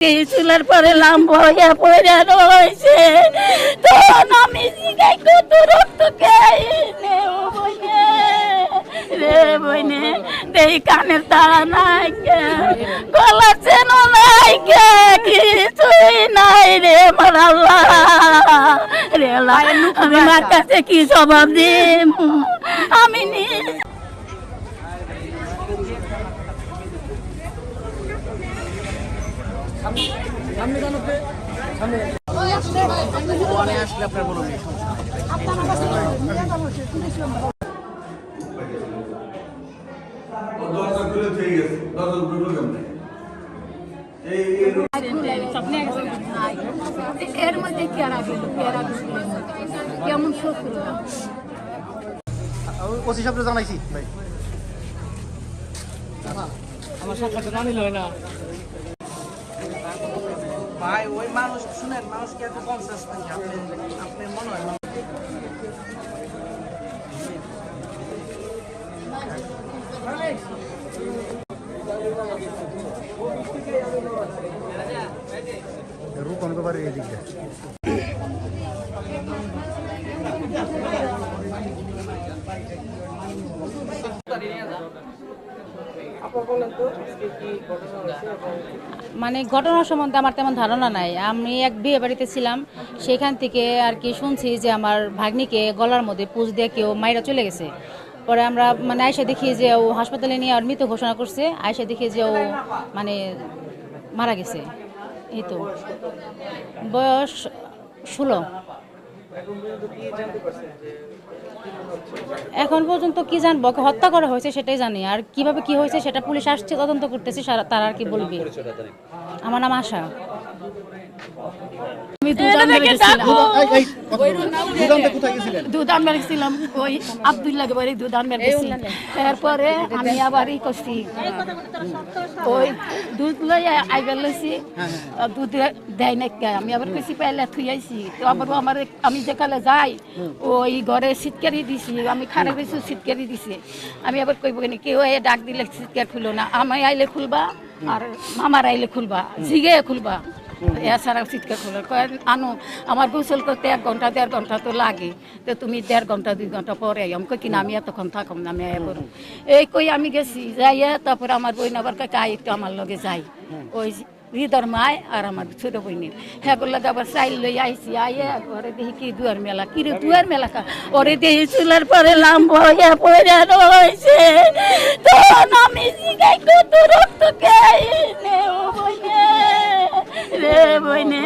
চুলার পরে লাম্বা হইয়া পড়ে রয়েছে, তখন আমি জিগাই কত রক্ত খাইনে ও বইনে রে বইনে, দেই কানের তারা নাই কে, গলা চেন নাই কে, কিছুই নাই রে আমার আল্লাহ রে আল্লাহ, আমি মার কাছে কি জবাব দিম? আমি এর মধ্যে কেমন শত্রু ওসি সাহেবকে জানাইছি ভাই, আমার সাক্ষাৎ জানিল না ভাই। ওই মানুষ শুনেন, মানুষকে এত কনসাস নাকি আপনি মনে হয় রূপন তো বাড়ি এদিকে মানে ঘটনার সম্বন্ধে আমার তেমন ধারণা নাই। আমি এক বিয়ে বাড়িতে ছিলাম, সেখান থেকে আর কি শুনছি যে আমার ভাগ্নিকে গলার মধ্যে পুঁজ দিয়ে কেউ মাইরা চলে গেছে। পরে আমরা মানে আয়সা দেখি যে ও হাসপাতালে নিয়ে আর মৃত ঘোষণা করছে। আয়সা দেখি যে ও মানে মারা গেছে। এই তো বয়স 16। এখন পর্যন্ত কি জানবো, হত্যা করা হয়েছে সেটাই জানি, আর কিভাবে কি হয়েছে সেটা পুলিশ আসছে, তদন্ত করতেছে, তারা আর কি বলবে। আমার নাম আশা। দুধ আনবার গেছিলাম, ওই আব্দুল্লাহকে বাড়ি দুধ আনবার গেছি। এরপরে আমি আবার ই করছি, ওই দুধ লই আইবার লইছি, দুধ দেয় না, আমি আবার কইছি পাইলে থুই আইছি। তো আবার আমার আমি যেখানে যাই ওই ঘরে সিটকারি দিছি, আমি খারাপ কিছু সিটকারি দিছি। আমি আবার কইব না, কেউ ডাক দিলে সিটকার খুলো না, আমি আইলে খুলবা আর মামার আইলে খুলবা, জিগে খুলবা, এছাড়াও চিৎকার খুলে আনো। আমার গোসল করতে 1 ঘন্টা 1.5 ঘন্টা তো লাগে, তো তুমি 1.5 ঘন্টা 2 ঘন্টা পরে আমি কই কিনা আমি এতক্ষণ থাকম না, আমি আয়া করো। এই কই আমি গেছি, যাইয়া তারপরে আমার বই আবার কাই একটু আমার লগে যাই, ওই হৃদর মায় আর আমার ছোট বইনের হ্যাঁ লাগে আবার চাইল লই আইসি। আইয়া ঘরে দেখি কি দুয়ার মেলা, কি রে দুয়ার মেলা কা, ওরে দেখি চুলার পরে লাম্বা হইয়া পড়ে রয়েছে, তখন আমি জিগাই কত রক্ত খাইনে ও বইনে রে বইনে,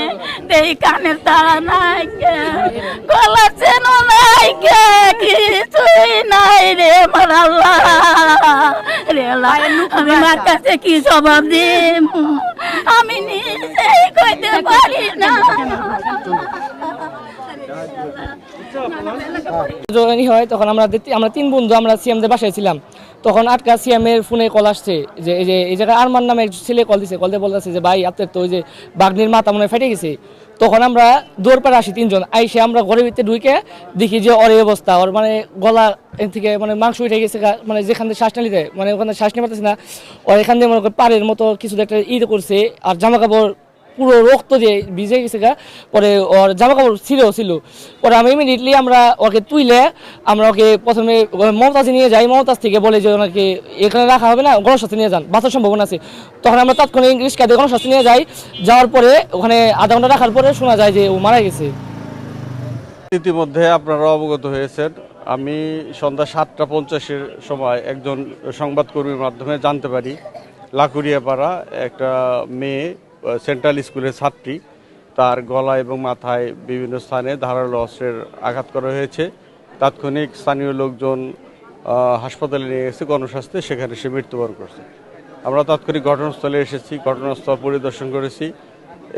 দেই কানের তারা নাই কে, গলা চেন নাই কে, কিছুই নাই রে আমার আল্লাহ রে আল্লাহ, আমি মার কাছে কি জবাব দিম? আমি নিজেই কইতে পারি না। হয় তখন আমরা 3 বন্ধু আমরা সিএমদের বাসায় ছিলাম। তখন আটকা সিএমের ফোনে কল আসছে যে এই জায়গায় আরমান নামে এক ছেলে কল দিছে, কল দিয়ে বলতেছে যে ভাই আপনার তো ওই যে বাঘনির মাথা মনে ফেটে গেছে। তখন আমরা দৌড় পাড়ে আসি 3 জন, আইসে আমরা ঘরের ভিতরে ঢুকে দেখি যে ওর এই অবস্থা, ওর মানে গলা থেকে মানে মাংস উঠে গেছে, মানে যেখান থেকে শ্বাস নিতে মানে ওখানে শ্বাস নিতে পারতেছে না। ওর এখান দিয়ে মনে করে পাড়ের মতো কিছু একটা করছে, আর জামা কাপড় পুরো রক্ত দিয়ে ভিজে গেছে গা। পরে ওর জামা কাপড় ছিল। পরে আমি ইমিডিয়েটলি আমরা ওকে তুইলে আমরা ওকে প্রথমে মমতাজে নিয়ে যাই। মমতাজ থেকে বলে যে ওনাকে এখানে রাখা হবে না, গণস্বাস্থ্যে নিয়ে যান, বাঁচার সম্ভাবনা আছে। তখন আমরা তাৎক্ষণিক রিক্সা দিয়ে গণস্বাস্থ্যে নিয়ে যাই। যাওয়ার পরে ওখানে আধা ঘন্টা রাখার পরে শোনা যায় যে ও মারা গেছে। ইতিমধ্যে আপনারা অবগত হয়েছেন, আমি সন্ধ্যা 7:50-এর সময় একজন সংবাদকর্মীর মাধ্যমে জানতে পারি লাকুরিয়াপাড়া একটা মেয়ে সেন্ট্রাল স্কুলের ছাত্রী, তার গলা এবং মাথায় বিভিন্ন স্থানে ধারালো অস্ত্রের আঘাত করা হয়েছে। তাৎক্ষণিক স্থানীয় লোকজন হাসপাতালে নিয়ে গেছে গণস্বাস্থ্যে, সেখানে সে মৃত্যুবরণ করছে। আমরা তাৎক্ষণিক ঘটনাস্থলে এসেছি, ঘটনাস্থল পরিদর্শন করেছি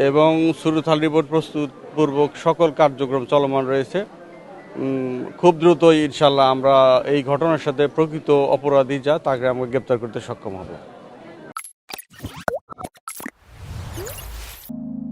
এবং সুরুথাল রিপোর্ট প্রস্তুতপূর্বক সকল কার্যক্রম চলমান রয়েছে। খুব দ্রুতই ইনশাল্লাহ আমরা এই ঘটনার সাথে প্রকৃত অপরাধী যা তাকে আমরা গ্রেপ্তার করতে সক্ষম হব।